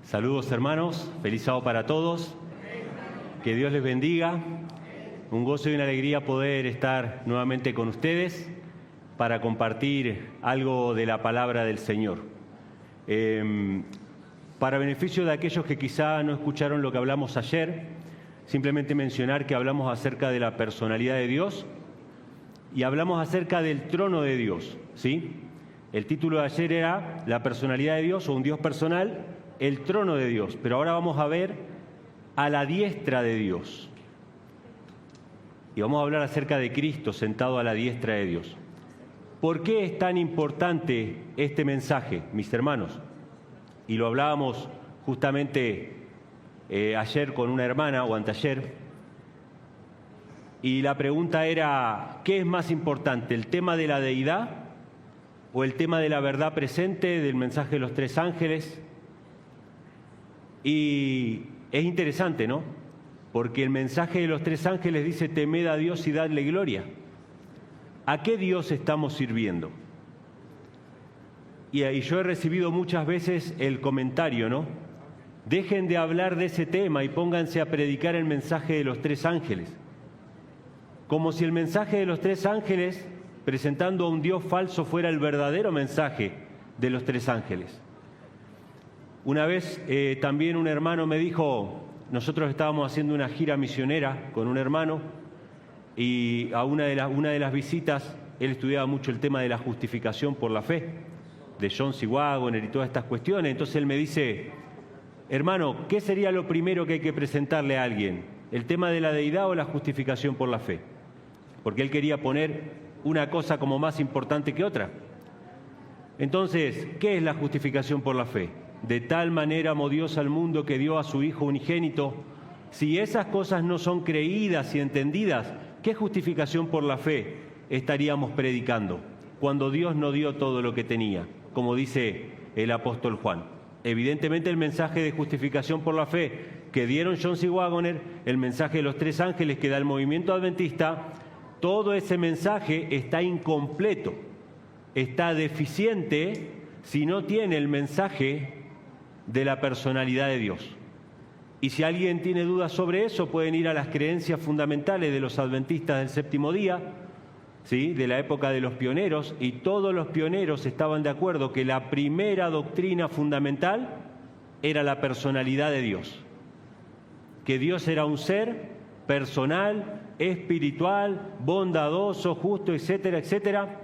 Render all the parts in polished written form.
Saludos hermanos, feliz sábado para todos, que Dios les bendiga, un gozo y una alegría poder estar nuevamente con ustedes para compartir algo de la palabra del Señor. Para beneficio de aquellos que quizá no escucharon lo que hablamos ayer, simplemente mencionar que hablamos acerca de la personalidad de Dios y hablamos acerca del trono de Dios, ¿sí? El título de ayer era La personalidad de Dios o un Dios personal, el trono de Dios, pero ahora vamos a ver a la diestra de Dios. Y vamos a hablar acerca de Cristo sentado a la diestra de Dios. ¿Por qué es tan importante este mensaje, mis hermanos? Y lo hablábamos justamente ayer con una hermana o anteayer. Y la pregunta era, ¿qué es más importante, el tema de la deidad o el tema de la verdad presente del mensaje de los tres ángeles? Y es interesante, ¿no? Porque el mensaje de los tres ángeles dice, temed a Dios y dadle gloria. ¿A qué Dios estamos sirviendo? Y yo he recibido muchas veces el comentario, ¿no? Dejen de hablar de ese tema y pónganse a predicar el mensaje de los tres ángeles. Como si el mensaje de los tres ángeles, presentando a un Dios falso, fuera el verdadero mensaje de los tres ángeles. Una vez también un hermano me dijo, nosotros estábamos haciendo una gira misionera con un hermano y a una de las visitas, él estudiaba mucho el tema de la justificación por la fe, de John C. Waggoner y todas estas cuestiones. Entonces él me dice, hermano, ¿qué sería lo primero que hay que presentarle a alguien? ¿El tema de la deidad o la justificación por la fe? Porque él quería poner una cosa como más importante que otra. Entonces, ¿qué es la justificación por la fe? De tal manera amó Dios al mundo que dio a su Hijo unigénito. Si esas cosas no son creídas y entendidas, ¿qué justificación por la fe estaríamos predicando cuando Dios no dio todo lo que tenía? Como dice el apóstol Juan. Evidentemente el mensaje de justificación por la fe que dieron John C. Waggoner, el mensaje de los tres ángeles que da el movimiento adventista, todo ese mensaje está incompleto, está deficiente si no tiene el mensaje de la personalidad de Dios. Y si alguien tiene dudas sobre eso, pueden ir a las creencias fundamentales de los adventistas del séptimo día, ¿sí?, de la época de los pioneros, y todos los pioneros estaban de acuerdo que la primera doctrina fundamental era la personalidad de Dios, que Dios era un ser personal, espiritual, bondadoso, justo, etcétera, etcétera,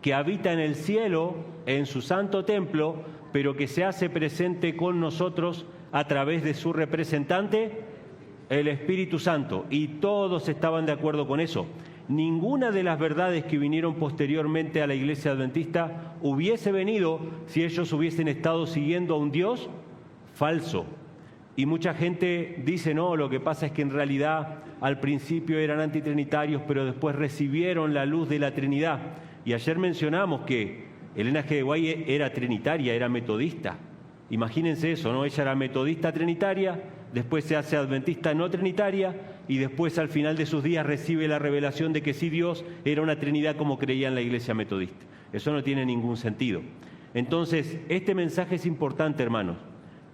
que habita en el cielo, en su santo templo, pero que se hace presente con nosotros a través de su representante, el Espíritu Santo. Y todos estaban de acuerdo con eso. Ninguna de las verdades que vinieron posteriormente a la Iglesia Adventista hubiese venido si ellos hubiesen estado siguiendo a un Dios falso. Y mucha gente dice, no, lo que pasa es que en realidad al principio eran antitrinitarios, pero después recibieron la luz de la Trinidad. Y ayer mencionamos que Elena G. de Guay era trinitaria, era metodista. Imagínense eso, ¿no? Ella era metodista trinitaria, después se hace adventista no trinitaria y después al final de sus días recibe la revelación de que sí, Dios era una Trinidad como creía en la Iglesia metodista. Eso no tiene ningún sentido. Entonces, este mensaje es importante, hermanos,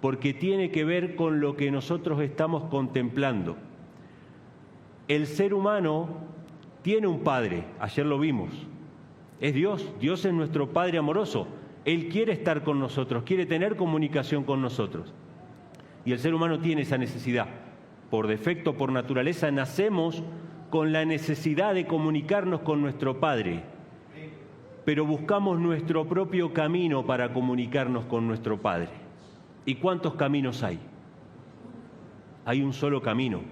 porque tiene que ver con lo que nosotros estamos contemplando. El ser humano tiene un padre, ayer lo vimos. Es Dios, Dios es nuestro Padre amoroso. Él quiere estar con nosotros, quiere tener comunicación con nosotros. Y el ser humano tiene esa necesidad. Por defecto, por naturaleza, nacemos con la necesidad de comunicarnos con nuestro Padre. Pero buscamos nuestro propio camino para comunicarnos con nuestro Padre. ¿Y cuántos caminos hay? Hay un solo camino.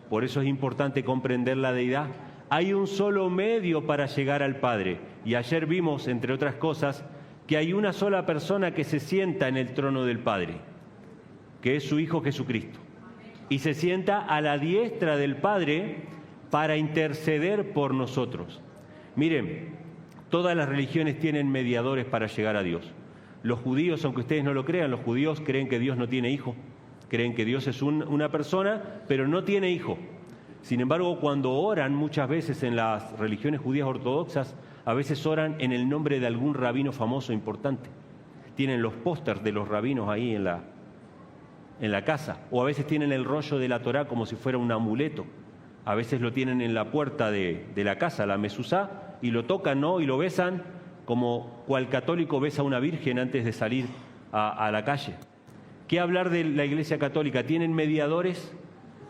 Por eso es importante comprender la deidad. Hay un solo medio para llegar al Padre. Y ayer vimos, entre otras cosas, que hay una sola persona que se sienta en el trono del Padre, que es su Hijo Jesucristo. Y se sienta a la diestra del Padre para interceder por nosotros. Miren, todas las religiones tienen mediadores para llegar a Dios. Los judíos, aunque ustedes no lo crean, los judíos creen que Dios no tiene hijo. Creen que Dios es una persona, pero no tiene hijo. Sin embargo, cuando oran muchas veces en las religiones judías ortodoxas, a veces oran en el nombre de algún rabino famoso importante. Tienen los pósters de los rabinos ahí en la casa, o a veces tienen el rollo de la Torá como si fuera un amuleto. A veces lo tienen en la puerta de la casa, la mesuzá, y lo tocan, ¿no? Y lo besan como cual católico besa a una virgen antes de salir a la calle. ¿Qué hablar de la Iglesia Católica? ¿Tienen mediadores?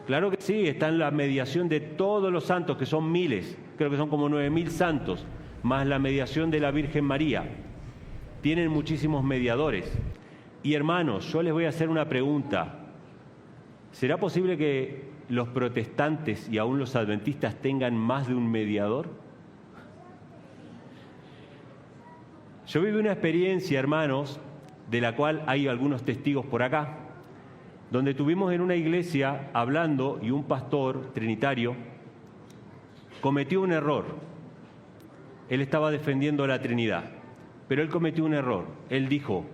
Claro que sí, está en la mediación de todos los santos, que son miles, creo que son como 9.000 santos, más la mediación de la Virgen María. Tienen muchísimos mediadores. Y hermanos, yo les voy a hacer una pregunta. ¿Será posible que los protestantes y aún los adventistas tengan más de un mediador? Yo viví una experiencia, hermanos, de la cual hay algunos testigos por acá, donde tuvimos en una iglesia hablando y un pastor trinitario cometió un error. Él estaba defendiendo la Trinidad, pero él cometió un error. Él dijo: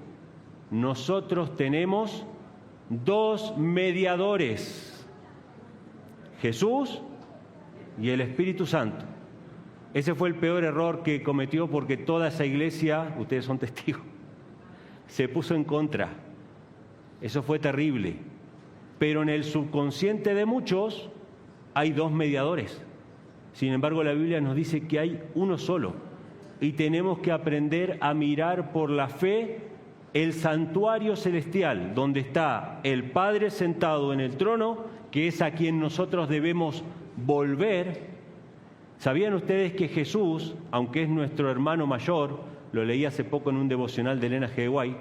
nosotros tenemos dos mediadores, Jesús y el Espíritu Santo. Ese fue el peor error que cometió, porque toda esa iglesia, ustedes son testigos, se puso en contra. Eso fue terrible. Pero en el subconsciente de muchos hay dos mediadores. Sin embargo, la Biblia nos dice que hay uno solo. Y tenemos que aprender a mirar por la fe el santuario celestial, donde está el Padre sentado en el trono, que es a quien nosotros debemos volver. ¿Sabían ustedes que Jesús, aunque es nuestro hermano mayor, lo leí hace poco en un devocional de Elena G. de White,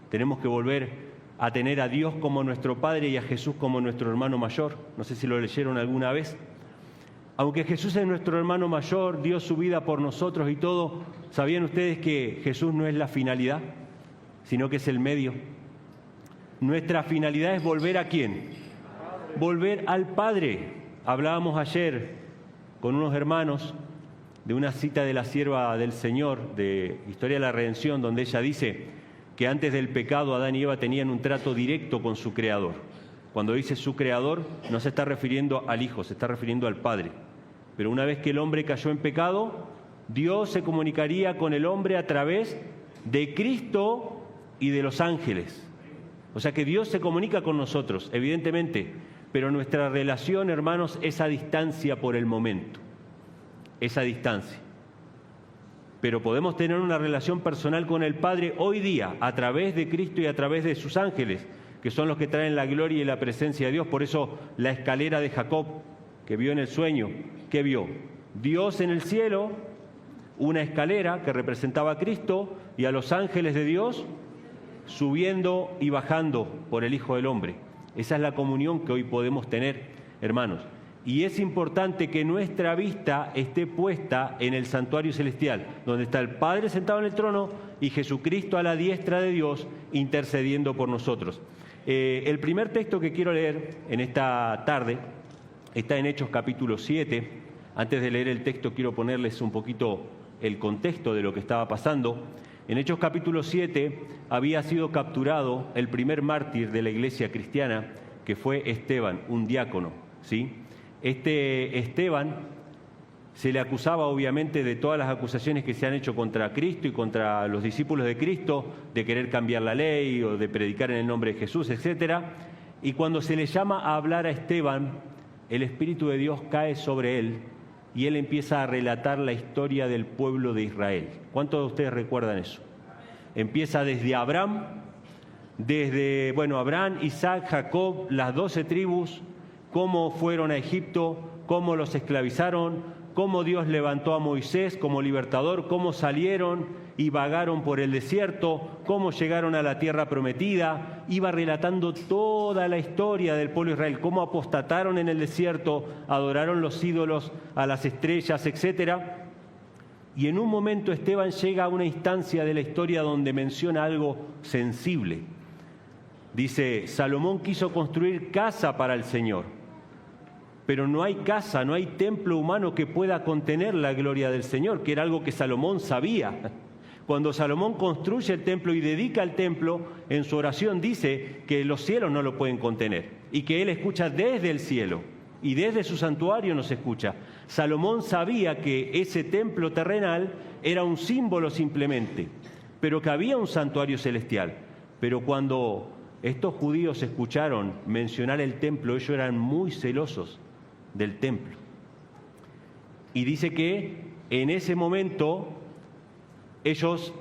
tenemos que volver a tener a Dios como nuestro Padre y a Jesús como nuestro hermano mayor? No sé si lo leyeron alguna vez. Aunque Jesús es nuestro hermano mayor, dio su vida por nosotros y todo, ¿sabían ustedes que Jesús no es la finalidad, sino que es el medio? Nuestra finalidad es volver ¿a quién? Volver al Padre. Hablábamos ayer con unos hermanos de una cita de la sierva del Señor, de Historia de la Redención, donde ella dice que antes del pecado Adán y Eva tenían un trato directo con su Creador. Cuando dice su Creador, no se está refiriendo al Hijo, se está refiriendo al Padre. Pero una vez que el hombre cayó en pecado, Dios se comunicaría con el hombre a través de Cristo y de los ángeles. O sea que Dios se comunica con nosotros, evidentemente, pero nuestra relación, hermanos, es a distancia por el momento. Es a distancia. Pero podemos tener una relación personal con el Padre hoy día, a través de Cristo y a través de sus ángeles, que son los que traen la gloria y la presencia de Dios. Por eso la escalera de Jacob, que vio en el sueño, ¿qué vio? Dios en el cielo, una escalera que representaba a Cristo y a los ángeles de Dios subiendo y bajando por el Hijo del Hombre. Esa es la comunión que hoy podemos tener, hermanos. Y es importante que nuestra vista esté puesta en el santuario celestial, donde está el Padre sentado en el trono y Jesucristo a la diestra de Dios intercediendo por nosotros. El primer texto que quiero leer en esta tarde está en Hechos capítulo 7. Antes de leer el texto quiero ponerles un poquito el contexto de lo que estaba pasando. En Hechos capítulo 7 había sido capturado el primer mártir de la iglesia cristiana, que fue Esteban, un diácono, ¿sí? Este Esteban se le acusaba obviamente de todas las acusaciones que se han hecho contra Cristo y contra los discípulos de Cristo, de querer cambiar la ley o de predicar en el nombre de Jesús, etc. Y cuando se le llama a hablar a Esteban, el Espíritu de Dios cae sobre él y él empieza a relatar la historia del pueblo de Israel. ¿Cuántos de ustedes recuerdan eso? Empieza desde Abraham, Abraham, Isaac, Jacob, las 12 tribus, cómo fueron a Egipto, cómo los esclavizaron, cómo Dios levantó a Moisés como libertador, cómo salieron y vagaron por el desierto, cómo llegaron a la tierra prometida. Iba relatando toda la historia del pueblo de Israel, cómo apostataron en el desierto, adoraron los ídolos, a las estrellas, etc. Y en un momento Esteban llega a una instancia de la historia donde menciona algo sensible. Dice: Salomón quiso construir casa para el Señor, pero no hay casa, no hay templo humano que pueda contener la gloria del Señor, que era algo que Salomón sabía. Cuando Salomón construye el templo y dedica el templo, en su oración dice que los cielos no lo pueden contener y que él escucha desde el cielo y desde su santuario nos escucha. Salomón sabía que ese templo terrenal era un símbolo simplemente, pero que había un santuario celestial. Pero cuando estos judíos escucharon mencionar el templo, ellos eran muy celosos del templo. Y dice que en ese momento ellos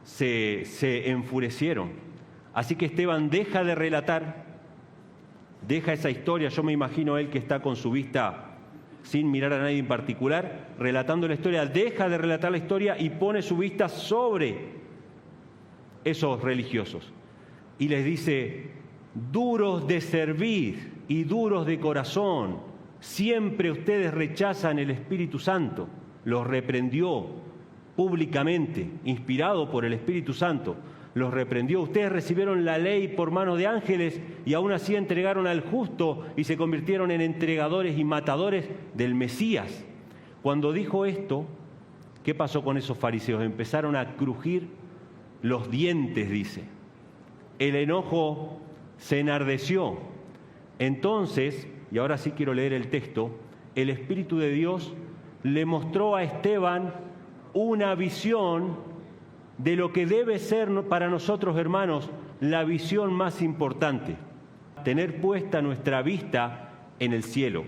se enfurecieron. Así que Esteban deja de relatar, deja esa historia. Yo me imagino a él que está con su vista sin mirar a nadie en particular, relatando la historia, deja de relatar la historia y pone su vista sobre esos religiosos. Y les dice: duros de servir y duros de corazón, siempre ustedes rechazan el Espíritu Santo. Los reprendió públicamente, inspirado por el Espíritu Santo. Los reprendió. Ustedes recibieron la ley por mano de ángeles y aún así entregaron al justo y se convirtieron en entregadores y matadores del Mesías. Cuando dijo esto, ¿qué pasó con esos fariseos? Empezaron a crujir los dientes, dice. El enojo se enardeció. Entonces, y ahora sí quiero leer el texto, el Espíritu de Dios le mostró a Esteban una visión de lo que debe ser para nosotros, hermanos, la visión más importante: tener puesta nuestra vista en el cielo.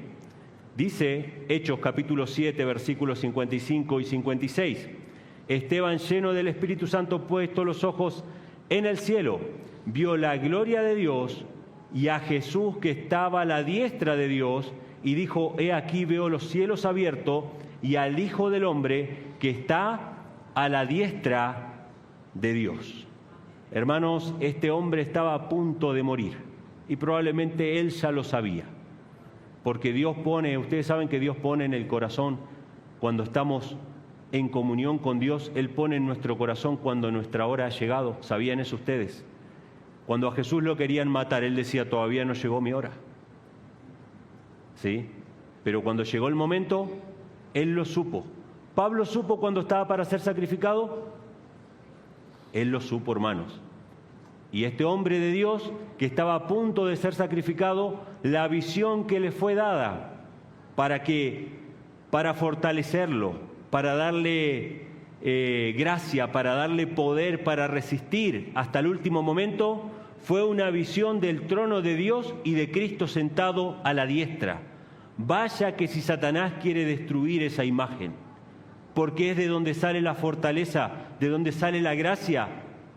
Dice Hechos capítulo 7, versículos 55 y 56. Esteban, lleno del Espíritu Santo, puesto los ojos en el cielo, vio la gloria de Dios y a Jesús que estaba a la diestra de Dios, y dijo: he aquí veo los cielos abiertos y al Hijo del Hombre que está a la diestra de Dios. Hermanos, este hombre estaba a punto de morir y probablemente él ya lo sabía, porque Dios pone, ustedes saben que Dios pone en el corazón, cuando estamos en comunión con Dios, Él pone en nuestro corazón cuando nuestra hora ha llegado. ¿Sabían eso ustedes? Cuando a Jesús lo querían matar, Él decía: todavía no llegó mi hora. ¿Sí? Pero cuando llegó el momento, Él lo supo. Pablo supo cuando estaba para ser sacrificado. Él lo supo, hermanos. Y este hombre de Dios que estaba a punto de ser sacrificado, la visión que le fue dada para fortalecerlo, para darle gracia, para darle poder, para resistir hasta el último momento, fue una visión del trono de Dios y de Cristo sentado a la diestra. Vaya que si Satanás quiere destruir esa imagen, porque es de donde sale la fortaleza, de donde sale la gracia,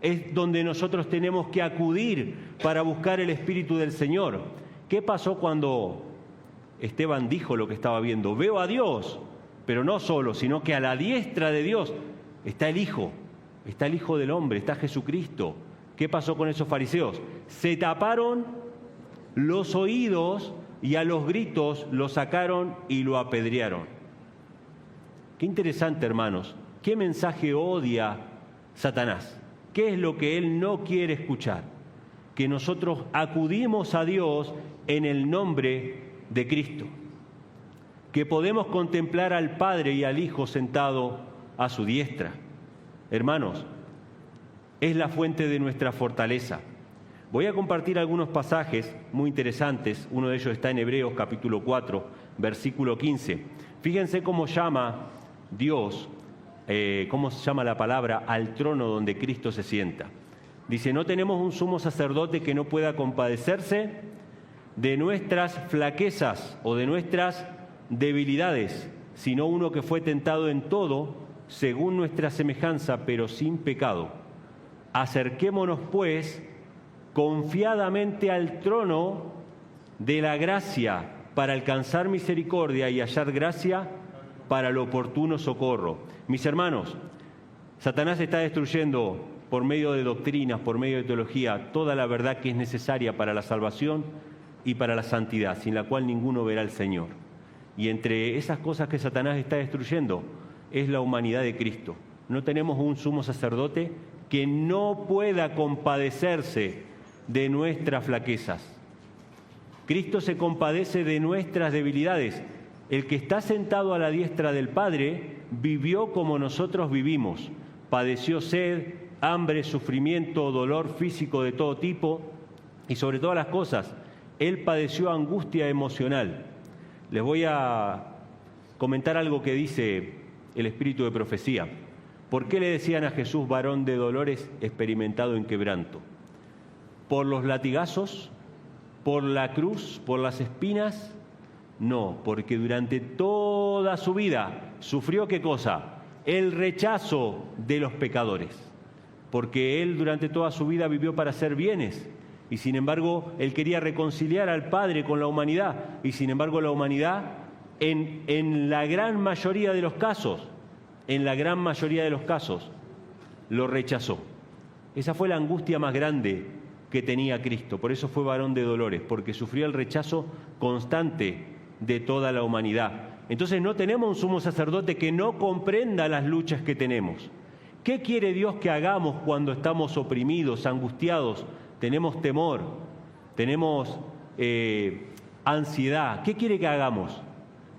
es donde nosotros tenemos que acudir para buscar el Espíritu del Señor. ¿Qué pasó cuando Esteban dijo lo que estaba viendo? Veo a Dios, pero no solo, sino que a la diestra de Dios está el Hijo del Hombre, está Jesucristo. ¿Qué pasó con esos fariseos? Se taparon los oídos y a los gritos lo sacaron y lo apedrearon. Qué interesante, hermanos. ¿Qué mensaje odia Satanás? ¿Qué es lo que él no quiere escuchar? Que nosotros acudimos a Dios en el nombre de Cristo. Que podemos contemplar al Padre y al Hijo sentado a su diestra. Hermanos, es la fuente de nuestra fortaleza. Voy a compartir algunos pasajes muy interesantes. Uno de ellos está en Hebreos capítulo 4, versículo 15. Fíjense cómo llama Dios, cómo se llama la palabra al trono donde Cristo se sienta. Dice: no tenemos un sumo sacerdote que no pueda compadecerse de nuestras flaquezas o de nuestras debilidades, sino uno que fue tentado en todo, según nuestra semejanza, pero sin pecado. Acerquémonos, pues, confiadamente al trono de la gracia para alcanzar misericordia y hallar gracia para el oportuno socorro. Mis hermanos, Satanás está destruyendo por medio de doctrinas, por medio de teología, toda la verdad que es necesaria para la salvación y para la santidad, sin la cual ninguno verá al Señor. Y entre esas cosas que Satanás está destruyendo es la humanidad de Cristo. No tenemos un sumo sacerdote que no pueda compadecerse de nuestras flaquezas. Cristo se compadece de nuestras debilidades. El que está sentado a la diestra del Padre vivió como nosotros vivimos. Padeció sed, hambre, sufrimiento, dolor físico de todo tipo y sobre todas las cosas, Él padeció angustia emocional. Les voy a comentar algo que dice el espíritu de profecía. ¿Por qué le decían a Jesús varón de dolores experimentado en quebranto? ¿Por los latigazos? ¿Por la cruz? ¿Por las espinas? No, porque durante toda su vida sufrió ¿qué cosa? El rechazo de los pecadores. Porque Él durante toda su vida vivió para hacer bienes. Y sin embargo, Él quería reconciliar al Padre con la humanidad. Y sin embargo, la humanidad, en la gran mayoría de los casos, lo rechazó. Esa fue la angustia más grande que tenía Cristo. Por eso fue varón de dolores, porque sufrió el rechazo constante de toda la humanidad. Entonces no tenemos un sumo sacerdote que no comprenda las luchas que tenemos. ¿Qué quiere Dios que hagamos cuando estamos oprimidos, angustiados, tenemos temor, tenemos ansiedad? ¿Qué quiere que hagamos?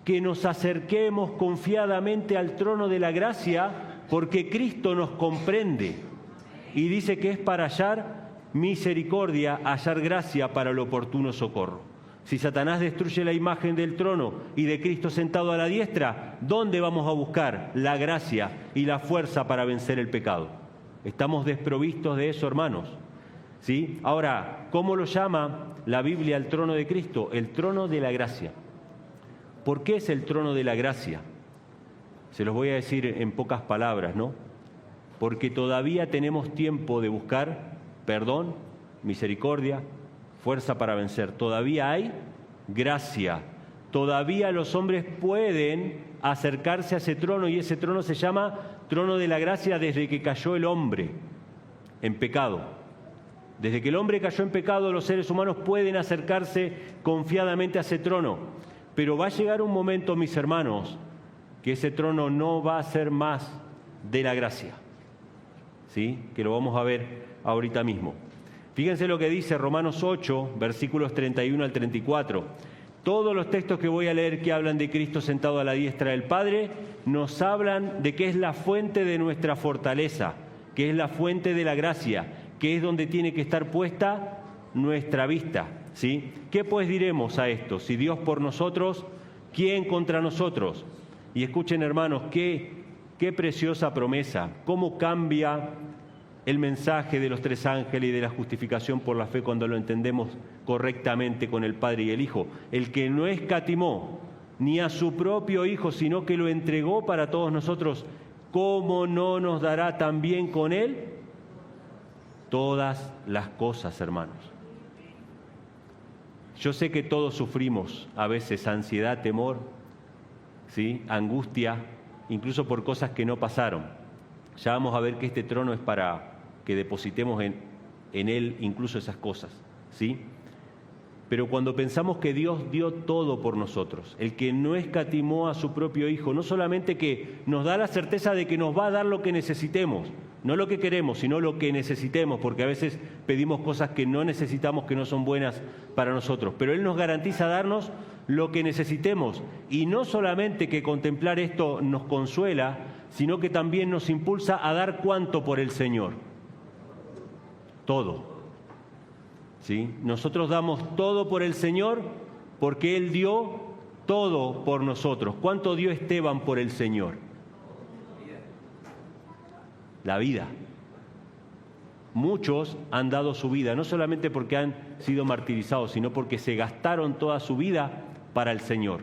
Que nos acerquemos confiadamente al trono de la gracia, porque Cristo nos comprende y dice que es para hallar misericordia, hallar gracia para el oportuno socorro. Si Satanás destruye la imagen del trono y de Cristo sentado a la diestra, ¿dónde vamos a buscar la gracia y la fuerza para vencer el pecado? Estamos desprovistos de eso, hermanos. ¿Sí? Ahora, ¿cómo lo llama la Biblia al trono de Cristo? El trono de la gracia. ¿Por qué es el trono de la gracia? Se los voy a decir en pocas palabras, ¿no? Porque todavía tenemos tiempo de buscar perdón, misericordia, fuerza para vencer. Todavía hay gracia. Todavía los hombres pueden acercarse a ese trono, y ese trono se llama trono de la gracia desde que cayó el hombre en pecado. Desde que el hombre cayó en pecado, los seres humanos pueden acercarse confiadamente a ese trono. Pero va a llegar un momento, mis hermanos, que ese trono no va a ser más de la gracia. ¿Sí? Que lo vamos a ver ahorita mismo. Fíjense lo que dice Romanos 8, versículos 31 al 34. Todos los textos que voy a leer que hablan de Cristo sentado a la diestra del Padre, nos hablan de que es la fuente de nuestra fortaleza, que es la fuente de la gracia, que es donde tiene que estar puesta nuestra vista. ¿Sí? ¿Qué pues diremos a esto? Si Dios por nosotros, ¿quién contra nosotros? Y escuchen, hermanos, qué preciosa promesa, cómo cambia el mensaje de los tres ángeles y de la justificación por la fe cuando lo entendemos correctamente con el Padre y el Hijo. El que no escatimó ni a su propio Hijo, sino que lo entregó para todos nosotros, ¿cómo no nos dará también con Él todas las cosas, hermanos? Yo sé que todos sufrimos a veces ansiedad, temor, ¿sí? Angustia, incluso por cosas que no pasaron. Ya vamos a ver que este trono es para que depositemos en Él incluso esas cosas, ¿sí? Pero cuando pensamos que Dios dio todo por nosotros, el que no escatimó a su propio Hijo, no solamente que nos da la certeza de que nos va a dar lo que necesitemos, no lo que queremos, sino lo que necesitemos, porque a veces pedimos cosas que no necesitamos, que no son buenas para nosotros, pero Él nos garantiza darnos lo que necesitemos, y no solamente que contemplar esto nos consuela, sino que también nos impulsa a dar cuánto por el Señor. Todo. ¿Sí? Nosotros damos todo por el Señor porque Él dio todo por nosotros. ¿Cuánto dio Esteban por el Señor? La vida. Muchos han dado su vida, no solamente porque han sido martirizados, sino porque se gastaron toda su vida para el Señor.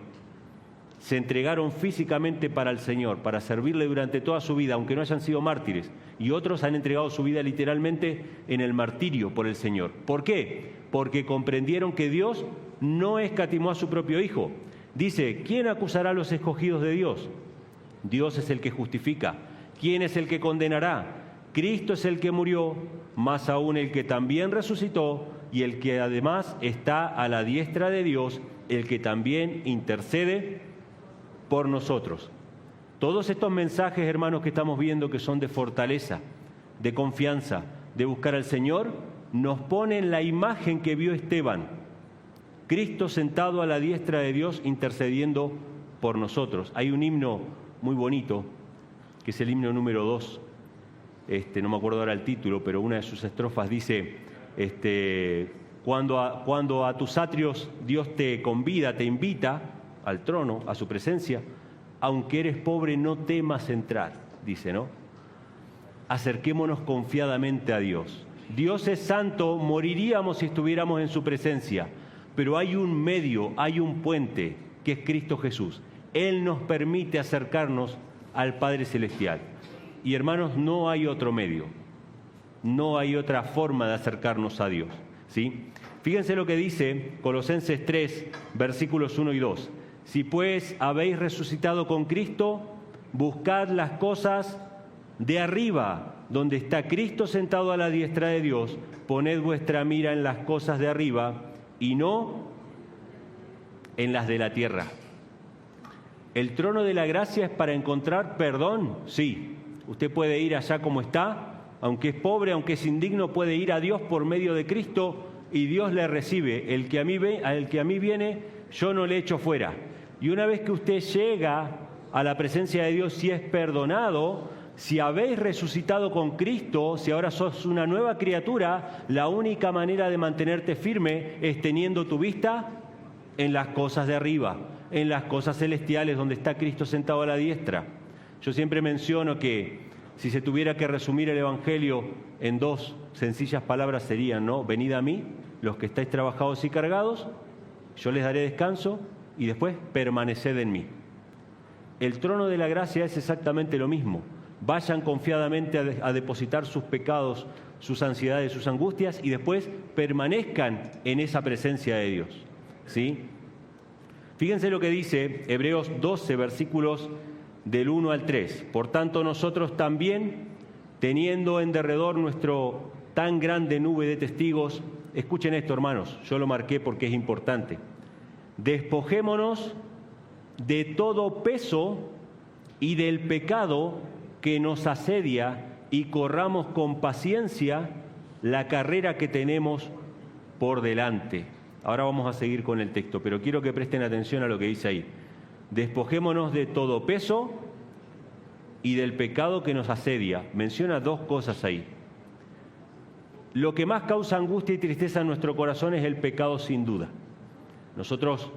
Se entregaron físicamente para el Señor, para servirle durante toda su vida, aunque no hayan sido mártires. Y otros han entregado su vida literalmente en el martirio por el Señor. ¿Por qué? Porque comprendieron que Dios no escatimó a su propio Hijo. Dice, ¿quién acusará a los escogidos de Dios? Dios es el que justifica. ¿Quién es el que condenará? Cristo es el que murió, más aún el que también resucitó y el que además está a la diestra de Dios, el que también intercede por nosotros. Todos estos mensajes, hermanos, que estamos viendo que son de fortaleza, de confianza, de buscar al Señor, nos ponen la imagen que vio Esteban. Cristo sentado a la diestra de Dios intercediendo por nosotros. Hay un himno muy bonito, que es el himno número 2. No me acuerdo ahora el título, pero una de sus estrofas dice, cuando a tus atrios Dios te convida, te invita al trono, a su presencia, aunque eres pobre no temas entrar, dice, ¿no? Acerquémonos confiadamente a Dios. Dios es santo, moriríamos si estuviéramos en su presencia, pero hay un medio, hay un puente, que es Cristo Jesús. Él nos permite acercarnos al Padre Celestial. Y hermanos, no hay otro medio, no hay otra forma de acercarnos a Dios, ¿sí? Fíjense lo que dice Colosenses 3, versículos 1 y 2. Si pues habéis resucitado con Cristo, buscad las cosas de arriba, donde está Cristo sentado a la diestra de Dios. Poned vuestra mira en las cosas de arriba y no en las de la tierra. ¿El trono de la gracia es para encontrar perdón? Sí. Usted puede ir allá como está, aunque es pobre, aunque es indigno, puede ir a Dios por medio de Cristo y Dios le recibe. El que a mí viene, yo no le echo fuera. Y una vez que usted llega a la presencia de Dios, si es perdonado, si habéis resucitado con Cristo, si ahora sos una nueva criatura, la única manera de mantenerte firme es teniendo tu vista en las cosas de arriba, en las cosas celestiales, donde está Cristo sentado a la diestra. Yo siempre menciono que si se tuviera que resumir el Evangelio en dos sencillas palabras serían, ¿no? Venid a mí, los que estáis trabajados y cargados, yo les daré descanso, y después permaneced en mí. El trono de la gracia es exactamente lo mismo. Vayan confiadamente a depositar sus pecados, sus ansiedades, sus angustias, y después permanezcan en esa presencia de Dios, ¿sí? Fíjense lo que dice Hebreos 12, versículos del 1 al 3. Por tanto, nosotros también, teniendo en derredor nuestro tan grande nube de testigos, escuchen esto, hermanos, yo lo marqué porque es importante. Despojémonos de todo peso y del pecado que nos asedia y corramos con paciencia la carrera que tenemos por delante. Ahora vamos a seguir con el texto, pero quiero que presten atención a lo que dice ahí. Despojémonos de todo peso y del pecado que nos asedia. Menciona dos cosas ahí. Lo que más causa angustia y tristeza en nuestro corazón es el pecado, sin duda. Nosotros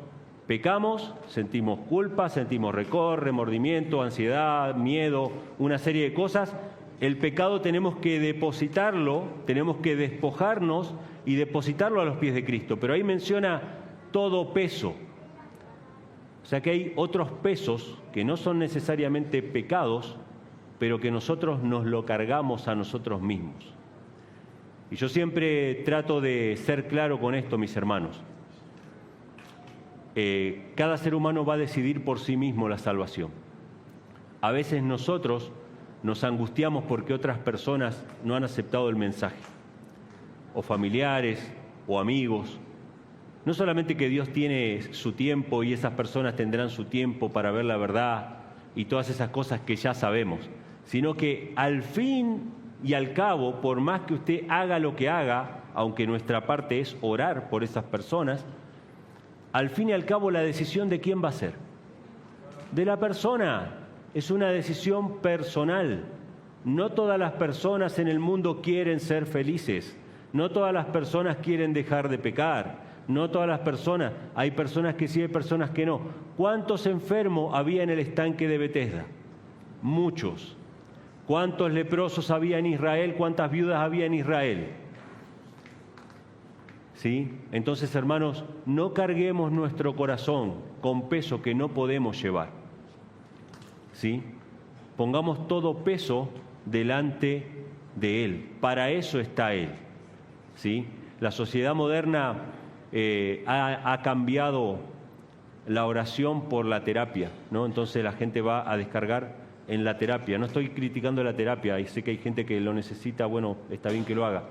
pecamos, sentimos culpa, sentimos rencor, remordimiento, ansiedad, miedo, una serie de cosas. El pecado tenemos que depositarlo, tenemos que despojarnos y depositarlo a los pies de Cristo. Pero ahí menciona todo peso. O sea que hay otros pesos que no son necesariamente pecados, pero que nosotros nos lo cargamos a nosotros mismos. Y yo siempre trato de ser claro con esto, mis hermanos. Cada ser humano va a decidir por sí mismo la salvación. A veces nosotros nos angustiamos porque otras personas no han aceptado el mensaje, o familiares, o amigos. No solamente que Dios tiene su tiempo y esas personas tendrán su tiempo para ver la verdad y todas esas cosas que ya sabemos, sino que al fin y al cabo, por más que usted haga lo que haga, aunque nuestra parte es orar por esas personas, al fin y al cabo la decisión de quién va a ser. De la persona. Es una decisión personal. No todas las personas en el mundo quieren ser felices. No todas las personas quieren dejar de pecar. No todas las personas. Hay personas que sí, hay personas que no. ¿Cuántos enfermos había en el estanque de Betesda? Muchos. ¿Cuántos leprosos había en Israel? ¿Cuántas viudas había en Israel? ¿Sí? Entonces, hermanos, no carguemos nuestro corazón con peso que no podemos llevar. ¿Sí? Pongamos todo peso delante de Él. Para eso está Él. ¿Sí? La sociedad moderna ha cambiado la oración por la terapia, ¿no? Entonces la gente va a descargar en la terapia. No estoy criticando la terapia y sé que hay gente que lo necesita, bueno, está bien que lo haga,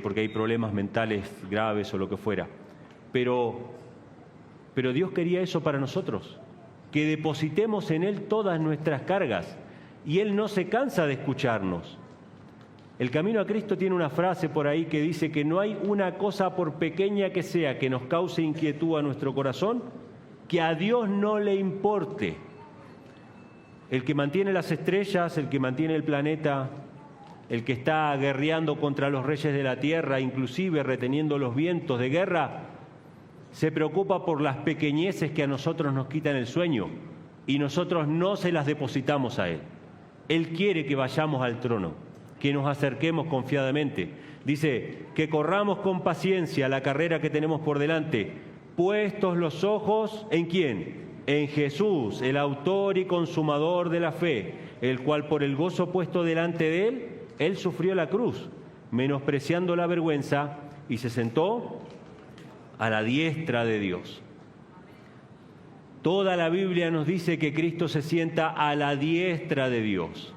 porque hay problemas mentales graves o lo que fuera. Pero Dios quería eso para nosotros, que depositemos en Él todas nuestras cargas, y Él no se cansa de escucharnos. El camino a Cristo tiene una frase por ahí que dice que no hay una cosa, por pequeña que sea, que nos cause inquietud a nuestro corazón, que a Dios no le importe. El que mantiene las estrellas, el que mantiene el planeta, el que está guerreando contra los reyes de la tierra, inclusive reteniendo los vientos de guerra, se preocupa por las pequeñeces que a nosotros nos quitan el sueño, y nosotros no se las depositamos a Él. Él quiere que vayamos al trono, que nos acerquemos confiadamente. Dice, que corramos con paciencia la carrera que tenemos por delante, puestos los ojos ¿en quién? En Jesús, el autor y consumador de la fe, el cual por el gozo puesto delante de él sufrió la cruz, menospreciando la vergüenza, y se sentó a la diestra de Dios. Toda la Biblia nos dice que Cristo se sienta a la diestra de Dios.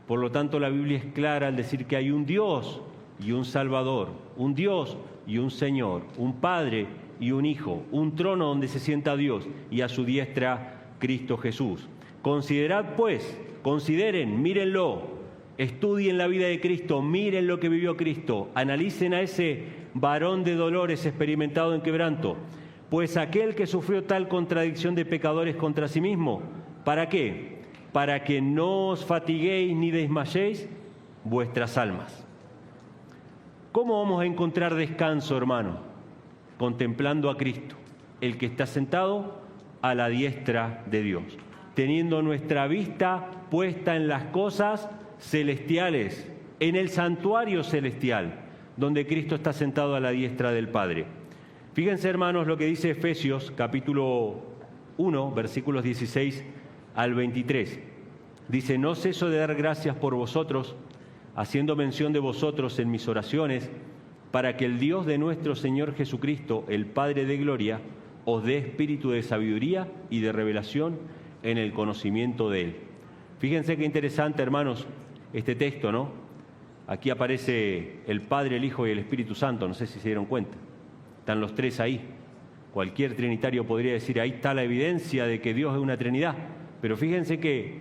Por lo tanto, la Biblia es clara al decir que hay un Dios y un Salvador, un Dios y un Señor, un Padre y un Hijo, un trono donde se sienta Dios y a su diestra Cristo Jesús. Considerad pues, consideren, mírenlo, estudien la vida de Cristo, miren lo que vivió Cristo, analicen a ese varón de dolores experimentado en quebranto, pues aquel que sufrió tal contradicción de pecadores contra sí mismo, ¿para qué? Para que no os fatiguéis ni desmayéis vuestras almas. ¿Cómo vamos a encontrar descanso, hermano? Contemplando a Cristo, el que está sentado a la diestra de Dios, teniendo nuestra vista puesta en las cosas celestiales, en el santuario celestial, donde Cristo está sentado a la diestra del Padre. Fíjense, hermanos, lo que dice Efesios, capítulo 1, versículos 16 al 23. Dice, no ceso de dar gracias por vosotros, haciendo mención de vosotros en mis oraciones, para que el Dios de nuestro Señor Jesucristo, el Padre de gloria, os dé espíritu de sabiduría y de revelación en el conocimiento de Él. Fíjense qué interesante, hermanos, este texto, ¿no? Aquí aparece el Padre, el Hijo y el Espíritu Santo, no sé si se dieron cuenta. Están los tres ahí. Cualquier trinitario podría decir, ahí está la evidencia de que Dios es una Trinidad. Pero fíjense que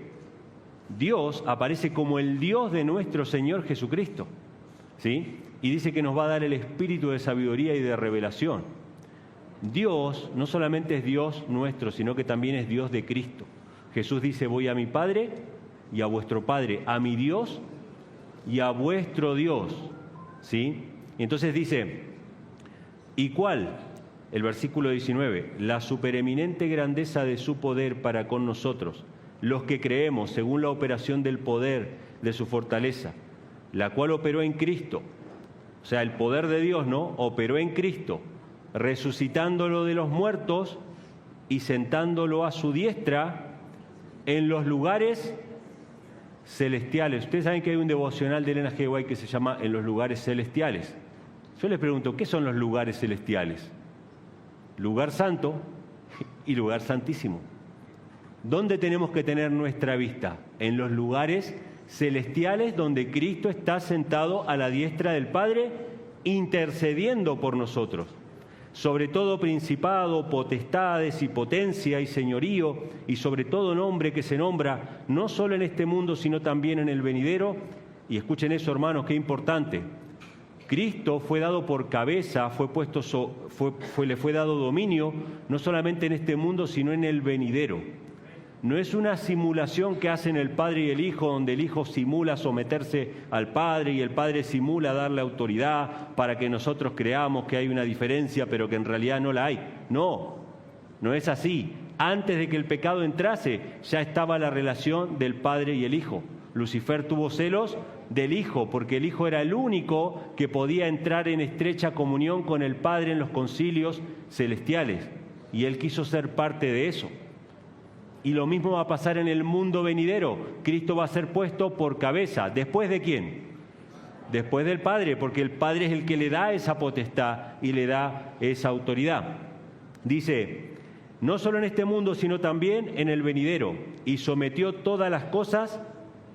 Dios aparece como el Dios de nuestro Señor Jesucristo, ¿sí? Y dice que nos va a dar el espíritu de sabiduría y de revelación. Dios no solamente es Dios nuestro, sino que también es Dios de Cristo. Jesús dice, voy a mi Padre y a vuestro Padre, a mi Dios y a vuestro Dios, ¿sí? Y entonces dice, ¿y cuál? El versículo 19, la supereminente grandeza de su poder para con nosotros, los que creemos según la operación del poder de su fortaleza, la cual operó en Cristo. O sea, el poder de Dios, ¿no? Operó en Cristo, resucitándolo de los muertos y sentándolo a su diestra en los lugares celestiales. Ustedes saben que hay un devocional de Elena G. White que se llama En los lugares celestiales. Yo les pregunto, ¿qué son los lugares celestiales? Lugar santo y lugar santísimo. ¿Dónde tenemos que tener nuestra vista? En los lugares celestiales donde Cristo está sentado a la diestra del Padre, intercediendo por nosotros. Sobre todo principado, potestades y potencia y señorío, y sobre todo nombre que se nombra, no solo en este mundo, sino también en el venidero. Y escuchen eso, hermanos, qué importante. Cristo fue dado por cabeza, le fue dado dominio, no solamente en este mundo, sino en el venidero. No es una simulación que hacen el Padre y el Hijo, donde el Hijo simula someterse al Padre y el Padre simula darle autoridad para que nosotros creamos que hay una diferencia, pero que en realidad no la hay. No, no es así. Antes de que el pecado entrase, ya estaba la relación del Padre y el Hijo. Lucifer tuvo celos del Hijo, porque el Hijo era el único que podía entrar en estrecha comunión con el Padre en los concilios celestiales, y él quiso ser parte de eso. Y lo mismo va a pasar en el mundo venidero. Cristo va a ser puesto por cabeza. ¿Después de quién? Después del Padre, porque el Padre es el que le da esa potestad y le da esa autoridad. Dice, no solo en este mundo, sino también en el venidero, y sometió todas las cosas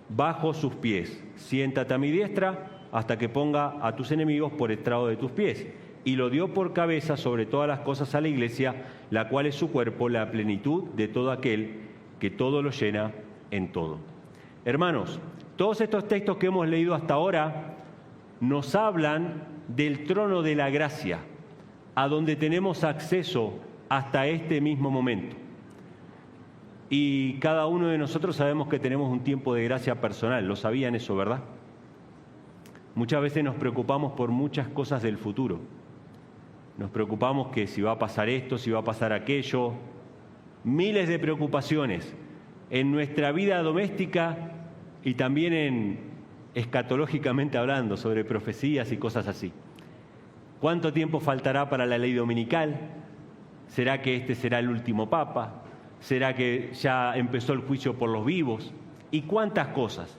bajo sus pies. Siéntate a mi diestra hasta que ponga a tus enemigos por estrado de tus pies. Y lo dio por cabeza sobre todas las cosas a la iglesia, la cual es su cuerpo, la plenitud de todo aquel que todo lo llena en todo. Hermanos, todos estos textos que hemos leído hasta ahora nos hablan del trono de la gracia, a donde tenemos acceso hasta este mismo momento. Y cada uno de nosotros sabemos que tenemos un tiempo de gracia personal. ¿Lo sabían eso, verdad? Muchas veces nos preocupamos por muchas cosas del futuro. Nos preocupamos que si va a pasar esto, si va a pasar aquello. Miles de preocupaciones en nuestra vida doméstica y también escatológicamente hablando, sobre profecías y cosas así. ¿Cuánto tiempo faltará para la ley dominical? ¿Será que este será el último papa? ¿Será que ya empezó el juicio por los vivos? ¿Y cuántas cosas?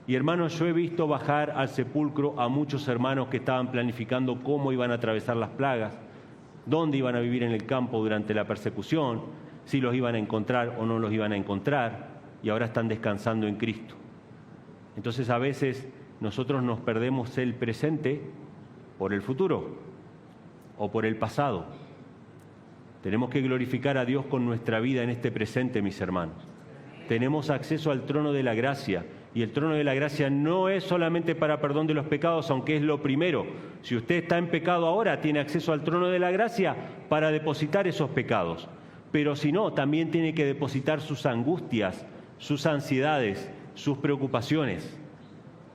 Y hermanos, yo he visto bajar al sepulcro a muchos hermanos que estaban planificando cómo iban a atravesar las plagas, dónde iban a vivir en el campo durante la persecución, si los iban a encontrar o no los iban a encontrar, y ahora están descansando en Cristo. Entonces a veces nosotros nos perdemos el presente por el futuro o por el pasado. Tenemos que glorificar a Dios con nuestra vida en este presente, mis hermanos. Tenemos acceso al trono de la gracia, y el trono de la gracia no es solamente para perdón de los pecados, aunque es lo primero. Si usted está en pecado ahora, tiene acceso al trono de la gracia para depositar esos pecados. Pero si no, también tiene que depositar sus angustias, sus ansiedades, sus preocupaciones.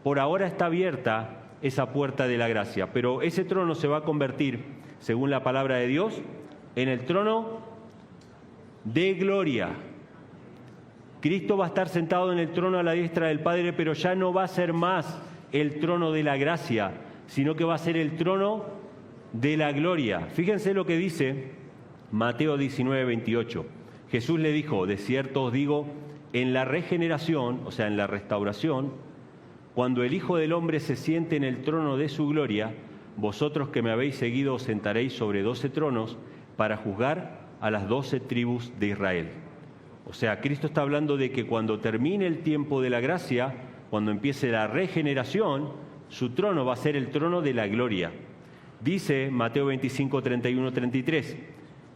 Por ahora está abierta esa puerta de la gracia, pero ese trono se va a convertir, según la palabra de Dios, en el trono de gloria. Cristo va a estar sentado en el trono a la diestra del Padre, pero ya no va a ser más el trono de la gracia, sino que va a ser el trono de la gloria. Fíjense lo que dice Mateo 19, 28. Jesús le dijo: de cierto os digo, en la regeneración, o sea, en la restauración, cuando el Hijo del Hombre se siente en el trono de su gloria, vosotros que me habéis seguido os sentaréis sobre 12 tronos para juzgar a las 12 tribus de Israel. O sea, Cristo está hablando de que cuando termine el tiempo de la gracia, cuando empiece la regeneración, su trono va a ser el trono de la gloria. Dice Mateo 25, 31, 33,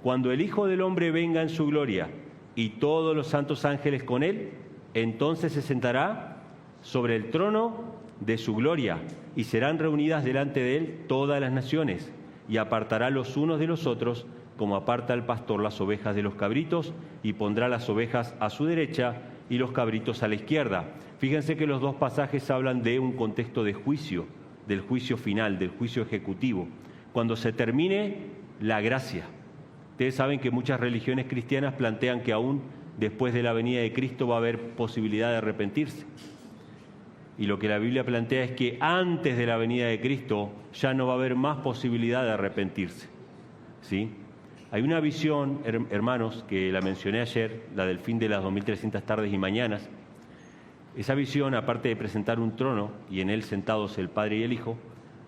cuando el Hijo del Hombre venga en su gloria y todos los santos ángeles con él, entonces se sentará sobre el trono de su gloria y serán reunidas delante de él todas las naciones y apartará los unos de los otros como aparta el pastor las ovejas de los cabritos, y pondrá las ovejas a su derecha y los cabritos a la izquierda. Fíjense que los dos pasajes hablan de un contexto de juicio, del juicio final, del juicio ejecutivo, cuando se termine la gracia. Ustedes saben que muchas religiones cristianas plantean que aún después de la venida de Cristo va a haber posibilidad de arrepentirse. Y lo que la Biblia plantea es que antes de la venida de Cristo ya no va a haber más posibilidad de arrepentirse, ¿sí? Hay una visión, hermanos, que la mencioné ayer, la del fin de las 2300 tardes y mañanas. Esa visión, aparte de presentar un trono y en él sentados el Padre y el Hijo,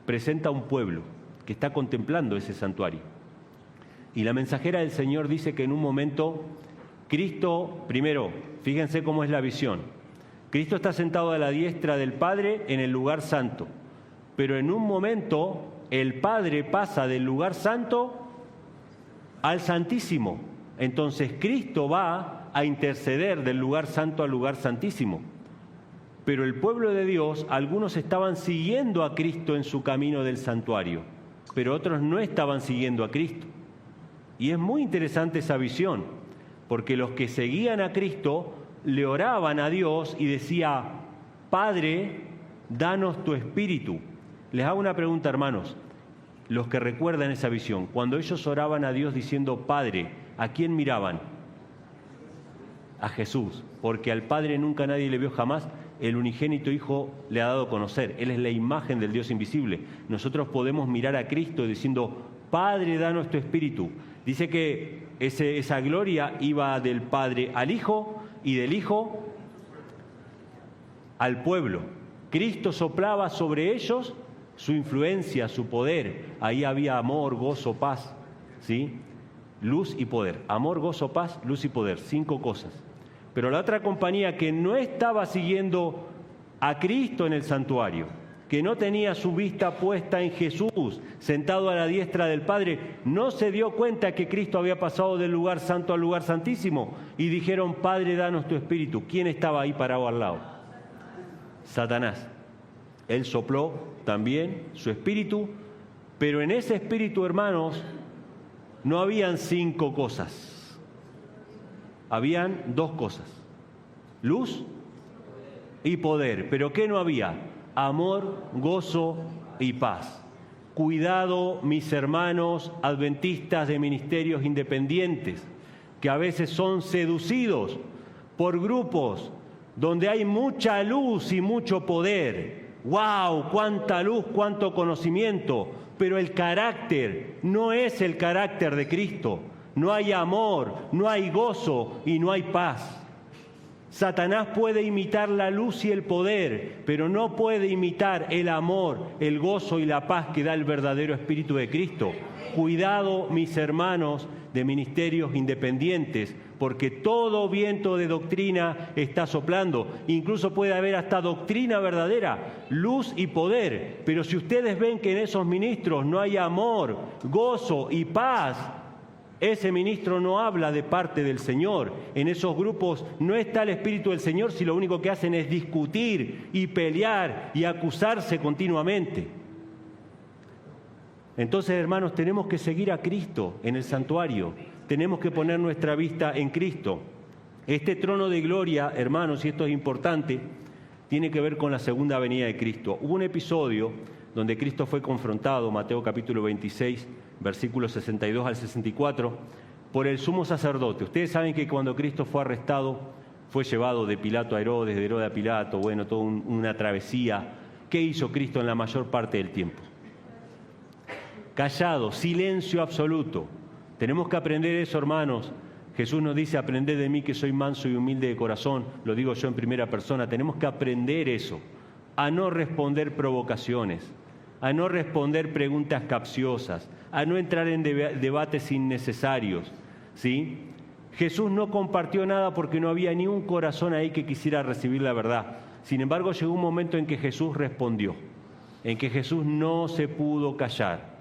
presenta un pueblo que está contemplando ese santuario. Y la mensajera del Señor dice que en un momento Cristo, primero, fíjense cómo es la visión. Cristo está sentado a la diestra del Padre en el lugar santo, pero en un momento el Padre pasa del lugar santo al Santísimo. Entonces Cristo va a interceder del lugar santo al lugar santísimo. Pero el pueblo de Dios, algunos estaban siguiendo a Cristo en su camino del santuario, pero otros no estaban siguiendo a Cristo. Y es muy interesante esa visión, porque los que seguían a Cristo le oraban a Dios y decía: Padre, danos tu espíritu. Les hago una pregunta, hermanos. Los que recuerdan esa visión, cuando ellos oraban a Dios diciendo Padre, ¿a quién miraban? A Jesús, porque al Padre nunca nadie le vio jamás, el unigénito Hijo le ha dado a conocer. Él es la imagen del Dios invisible. Nosotros podemos mirar a Cristo diciendo Padre, danos tu espíritu. Dice que esa gloria iba del Padre al Hijo y del Hijo al pueblo. Cristo soplaba sobre ellos su influencia, su poder. Ahí había amor, gozo, paz, ¿sí? Luz y poder. Amor, gozo, paz, luz y poder. 5 cosas. Pero la otra compañía que no estaba siguiendo a Cristo en el santuario, que no tenía su vista puesta en Jesús, sentado a la diestra del Padre, no se dio cuenta que Cristo había pasado del lugar santo al lugar santísimo y dijeron, Padre, danos tu espíritu. ¿Quién estaba ahí parado al lado? Satanás. Él sopló también su espíritu, pero en ese espíritu, hermanos, no habían 5 cosas. Habían 2 cosas: luz y poder. ¿Pero qué no había? Amor, gozo y paz. Cuidado, mis hermanos adventistas de ministerios independientes, que a veces son seducidos por grupos donde hay mucha luz y mucho poder, ¡wow! ¡Cuánta luz, cuánto conocimiento! Pero el carácter no es el carácter de Cristo. No hay amor, no hay gozo y no hay paz. Satanás puede imitar la luz y el poder, pero no puede imitar el amor, el gozo y la paz que da el verdadero Espíritu de Cristo. Cuidado, mis hermanos de ministerios independientes, porque todo viento de doctrina está soplando. Incluso puede haber hasta doctrina verdadera, luz y poder. Pero si ustedes ven que en esos ministros no hay amor, gozo y paz, ese ministro no habla de parte del Señor. En esos grupos no está el Espíritu del Señor si lo único que hacen es discutir y pelear y acusarse continuamente. Entonces, hermanos, tenemos que seguir a Cristo en el santuario. Tenemos que poner nuestra vista en Cristo. Este trono de gloria, hermanos, y esto es importante, tiene que ver con la segunda venida de Cristo. Hubo un episodio donde Cristo fue confrontado, Mateo capítulo 26, versículos 62 al 64, por el sumo sacerdote. Ustedes saben que cuando Cristo fue arrestado, fue llevado de Pilato a Herodes, de Herodes a Pilato, bueno, toda una travesía. ¿Qué hizo Cristo en la mayor parte del tiempo? Callado, silencio absoluto. Tenemos que aprender eso, hermanos. Jesús nos dice, aprended de mí que soy manso y humilde de corazón. Lo digo yo en primera persona. Tenemos que aprender eso, a no responder provocaciones, a no responder preguntas capciosas, a no entrar en debates innecesarios, ¿sí? Jesús no compartió nada porque no había ni un corazón ahí que quisiera recibir la verdad. Sin embargo, llegó un momento en que Jesús respondió, en que Jesús no se pudo callar.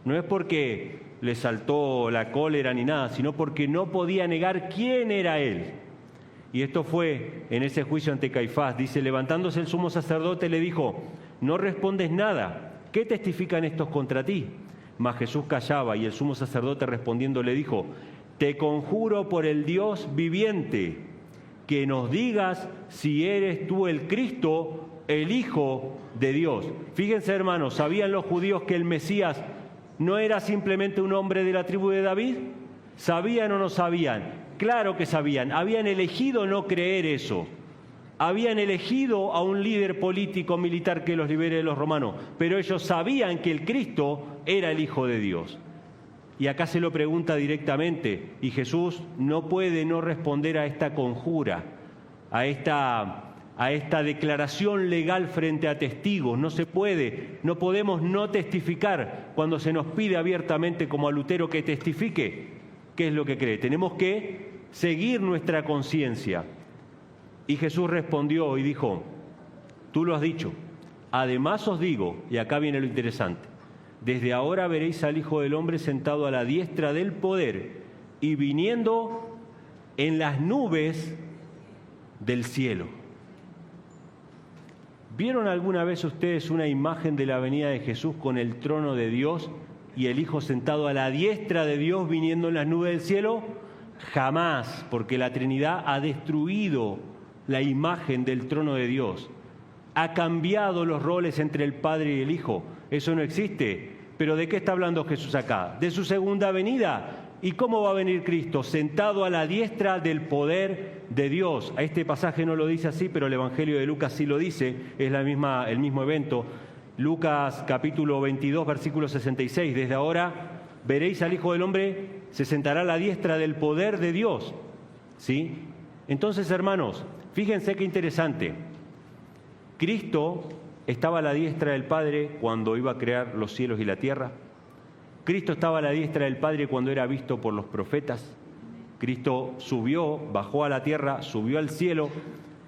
No es porque le saltó la cólera ni nada, sino porque no podía negar quién era Él. Y esto fue en ese juicio ante Caifás. Dice, levantándose el sumo sacerdote le dijo, no respondes nada, ¿qué testifican estos contra ti? Mas Jesús callaba y el sumo sacerdote respondiendo le dijo, te conjuro por el Dios viviente, que nos digas si eres tú el Cristo, el Hijo de Dios. Fíjense, hermanos, ¿sabían los judíos que el Mesías no era simplemente un hombre de la tribu de David? ¿Sabían o no sabían? Claro que sabían. Habían elegido no creer eso. Habían elegido a un líder político militar que los libere de los romanos, pero ellos sabían que el Cristo era el Hijo de Dios. Y acá se lo pregunta directamente, y Jesús no puede no responder a esta conjura, a esta declaración legal frente a testigos. No se puede, no podemos no testificar cuando se nos pide abiertamente como a Lutero que testifique qué es lo que cree. Tenemos que seguir nuestra conciencia. Y Jesús respondió y dijo, tú lo has dicho, además os digo, y acá viene lo interesante, desde ahora veréis al Hijo del Hombre sentado a la diestra del poder y viniendo en las nubes del cielo. ¿Vieron alguna vez ustedes una imagen de la venida de Jesús con el trono de Dios y el Hijo sentado a la diestra de Dios viniendo en las nubes del cielo? Jamás, porque la Trinidad ha destruido la imagen del trono de Dios. Ha cambiado los roles entre el Padre y el Hijo. Eso no existe. ¿Pero de qué está hablando Jesús acá? De su segunda venida. ¿Y cómo va a venir Cristo? Sentado a la diestra del poder de Dios. A este pasaje no lo dice así, pero el Evangelio de Lucas sí lo dice. Es el mismo evento. Lucas capítulo 22, versículo 66. Desde ahora veréis al Hijo del Hombre, se sentará a la diestra del poder de Dios. ¿Sí? Entonces, hermanos, fíjense qué interesante. Cristo estaba a la diestra del Padre cuando iba a crear los cielos y la tierra. Cristo estaba a la diestra del Padre cuando era visto por los profetas. Cristo subió, bajó a la tierra, subió al cielo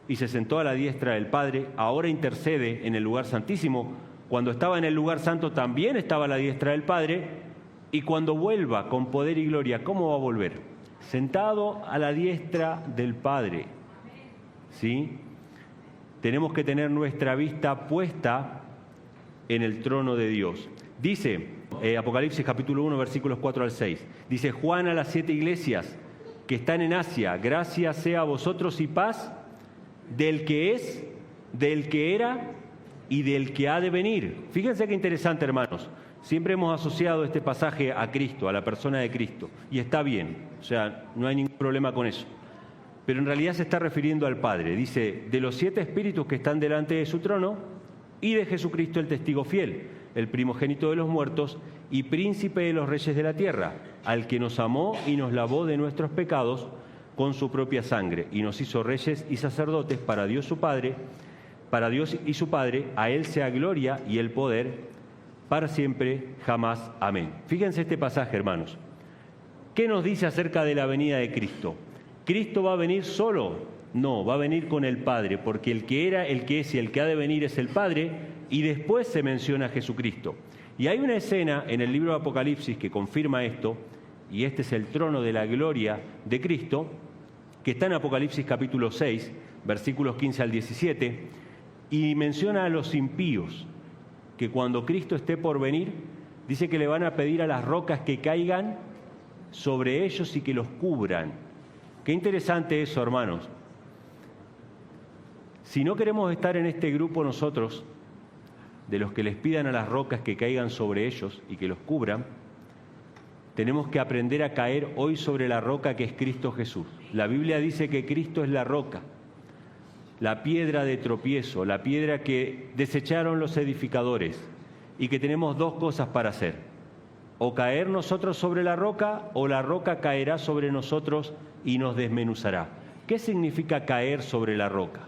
y se sentó a la diestra del Padre. Ahora intercede en el lugar santísimo. Cuando estaba en el lugar santo también estaba a la diestra del Padre. Y cuando vuelva con poder y gloria, ¿cómo va a volver? Sentado a la diestra del Padre. ¿Sí? Tenemos que tener nuestra vista puesta en el trono de Dios. Dice Apocalipsis capítulo 1, versículos 4 al 6. Dice, Juan a las 7 iglesias que están en Asia, gracia sea a vosotros y paz del que es, del que era y del que ha de venir. Fíjense qué interesante, hermanos. Siempre hemos asociado este pasaje a Cristo, a la persona de Cristo, y está bien, o sea, no hay ningún problema con eso. Pero en realidad se está refiriendo al Padre. Dice, de los 7 espíritus que están delante de su trono, y de Jesucristo el testigo fiel, el primogénito de los muertos y príncipe de los reyes de la tierra, al que nos amó y nos lavó de nuestros pecados con su propia sangre, y nos hizo reyes y sacerdotes para Dios su Padre, para Dios y su Padre, a Él sea gloria y el poder para siempre, jamás. Amén. Fíjense este pasaje, hermanos. ¿Qué nos dice acerca de la venida de Cristo? ¿Cristo va a venir solo? No, va a venir con el Padre, porque el que era, el que es y el que ha de venir es el Padre, y después se menciona a Jesucristo. Y hay una escena en el libro de Apocalipsis que confirma esto, y este es el trono de la gloria de Cristo, que está en Apocalipsis capítulo 6, versículos 15 al 17, y menciona a los impíos, que cuando Cristo esté por venir, dice que le van a pedir a las rocas que caigan sobre ellos y que los cubran. Qué interesante eso, hermanos. Si no queremos estar en este grupo nosotros, de los que les pidan a las rocas que caigan sobre ellos y que los cubran, tenemos que aprender a caer hoy sobre la roca que es Cristo Jesús. La Biblia dice que Cristo es la roca, la piedra de tropiezo, la piedra que desecharon los edificadores, y que tenemos dos cosas para hacer: o caer nosotros sobre la roca, o la roca caerá sobre nosotros y nos desmenuzará. ¿Qué significa caer sobre la roca?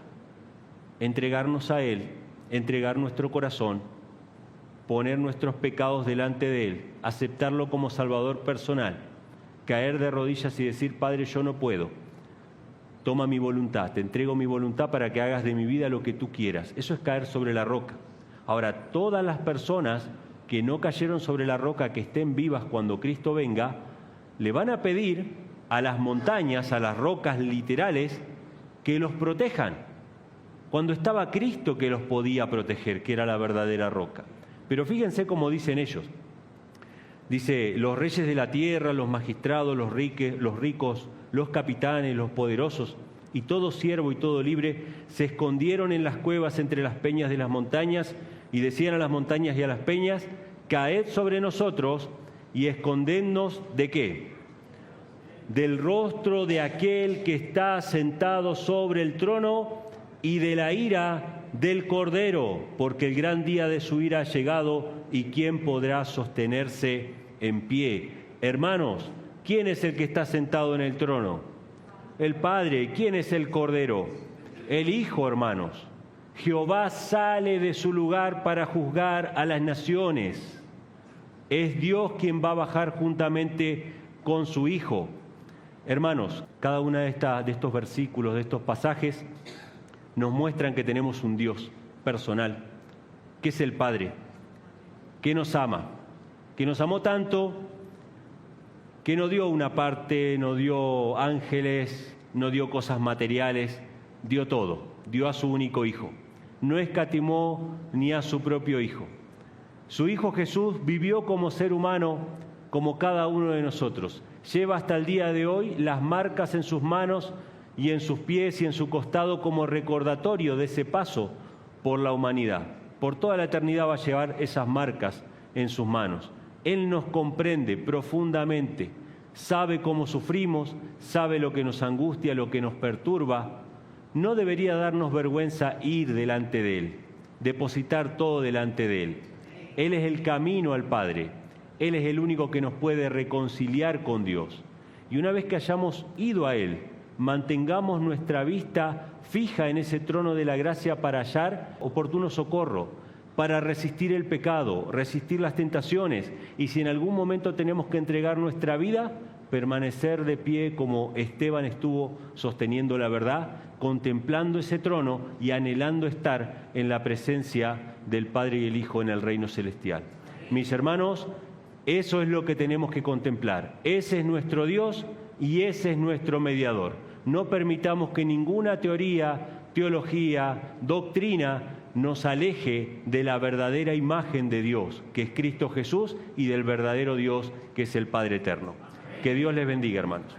Entregarnos a Él, entregar nuestro corazón, poner nuestros pecados delante de Él, aceptarlo como Salvador personal, caer de rodillas y decir: Padre, yo no puedo, toma mi voluntad, te entrego mi voluntad para que hagas de mi vida lo que tú quieras. Eso es caer sobre la roca. Ahora, todas las personas que no cayeron sobre la roca, que estén vivas cuando Cristo venga, le van a pedir a las montañas, a las rocas literales, que los protejan, cuando estaba Cristo que los podía proteger, que era la verdadera roca. Pero fíjense cómo dicen ellos. Dice: los reyes de la tierra, los magistrados, los ricos, los capitanes, los poderosos, y todo siervo y todo libre, se escondieron en las cuevas entre las peñas de las montañas, y decían a las montañas y a las peñas: caed sobre nosotros y escondednos ¿de qué? Del rostro de aquel que está sentado sobre el trono y de la ira del Cordero, porque el gran día de su ira ha llegado, y ¿quién podrá sostenerse en pie? Hermanos, ¿quién es el que está sentado en el trono? El Padre. ¿Quién es el Cordero? El Hijo, hermanos. Jehová sale de su lugar para juzgar a las naciones. Es Dios quien va a bajar juntamente con su Hijo. Hermanos, cada uno de estos versículos, de estos pasajes, nos muestran que tenemos un Dios personal, que es el Padre, que nos ama, que nos amó tanto que no dio una parte, no dio ángeles, no dio cosas materiales, dio todo, dio a su único Hijo. No escatimó ni a su propio Hijo. Su Hijo Jesús vivió como ser humano, como cada uno de nosotros. Lleva hasta el día de hoy las marcas en sus manos y en sus pies y en su costado como recordatorio de ese paso por la humanidad. Por toda la eternidad va a llevar esas marcas en sus manos. Él nos comprende profundamente, sabe cómo sufrimos, sabe lo que nos angustia, lo que nos perturba. No debería darnos vergüenza ir delante de Él, depositar todo delante de Él. Él es el camino al Padre, Él es el único que nos puede reconciliar con Dios. Y una vez que hayamos ido a Él, mantengamos nuestra vista fija en ese trono de la gracia para hallar oportuno socorro, para resistir el pecado, resistir las tentaciones, y si en algún momento tenemos que entregar nuestra vida, permanecer de pie como Esteban estuvo sosteniendo la verdad, contemplando ese trono y anhelando estar en la presencia del Padre y el Hijo en el reino celestial. Mis hermanos, eso es lo que tenemos que contemplar. Ese es nuestro Dios y ese es nuestro mediador. No permitamos que ninguna teoría, teología, doctrina nos aleje de la verdadera imagen de Dios, que es Cristo Jesús, y del verdadero Dios, que es el Padre eterno. Que Dios les bendiga, hermanos.